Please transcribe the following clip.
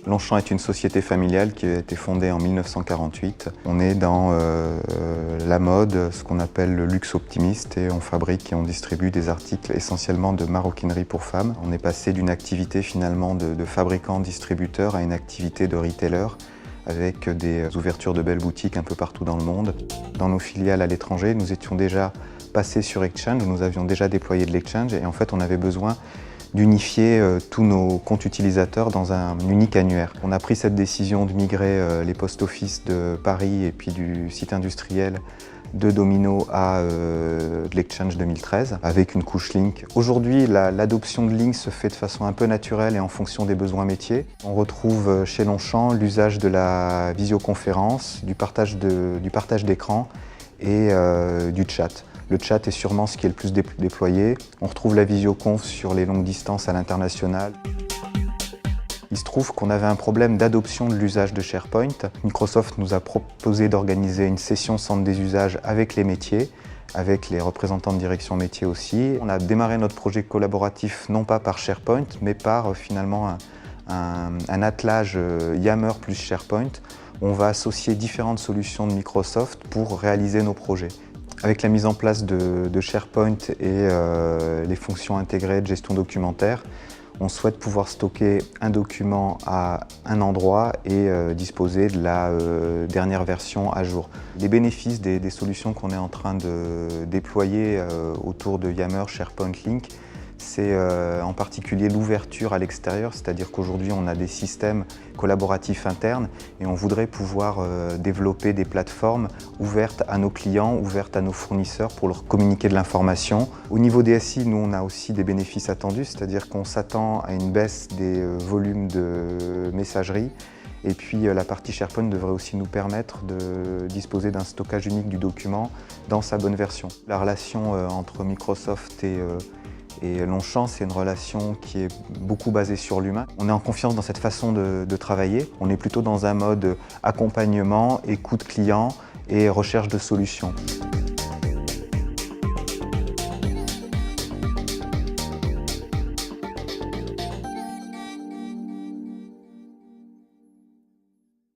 Longchamp est une société familiale qui a été fondée en 1948. On est dans la mode, ce qu'on appelle le luxe optimiste, et on fabrique et on distribue des articles essentiellement de maroquinerie pour femmes. On est passé d'une activité finalement de fabricant-distributeur à une activité de retailer, avec des ouvertures de belles boutiques un peu partout dans le monde. Dans nos filiales à l'étranger, nous étions déjà passés sur Exchange, nous avions déjà déployé de l'Exchange, et en fait on avait besoin d'unifier tous nos comptes utilisateurs dans un unique annuaire. On a pris cette décision de migrer les post-office de Paris et puis du site industriel de Domino à de l'Exchange 2013 avec une couche Link. Aujourd'hui, l'adoption de Link se fait de façon un peu naturelle et en fonction des besoins métiers. On retrouve chez Longchamp l'usage de la visioconférence, du partage d'écran et du chat. Le chat est sûrement ce qui est le plus déployé. On retrouve la visioconf sur les longues distances à l'international. Il se trouve qu'on avait un problème d'adoption de l'usage de SharePoint. Microsoft nous a proposé d'organiser une session centre des usages avec les métiers, avec les représentants de direction métier aussi. On a démarré notre projet collaboratif non pas par SharePoint, mais par finalement un attelage Yammer plus SharePoint. On va associer différentes solutions de Microsoft pour réaliser nos projets. Avec la mise en place de SharePoint et les fonctions intégrées de gestion documentaire, on souhaite pouvoir stocker un document à un endroit et disposer de la dernière version à jour. Les bénéfices des solutions qu'on est en train de déployer autour de Yammer, SharePoint, Link, c'est en particulier l'ouverture à l'extérieur, c'est-à-dire qu'aujourd'hui on a des systèmes collaboratifs internes et on voudrait pouvoir développer des plateformes ouvertes à nos clients, ouvertes à nos fournisseurs pour leur communiquer de l'information. Au niveau des SI, nous on a aussi des bénéfices attendus, c'est-à-dire qu'on s'attend à une baisse des volumes de messagerie. Et puis la partie SharePoint devrait aussi nous permettre de disposer d'un stockage unique du document dans sa bonne version. La relation entre Microsoft et Longchamp, c'est une relation qui est beaucoup basée sur l'humain. On est en confiance dans cette façon de travailler. On est plutôt dans un mode accompagnement, écoute client et recherche de solutions.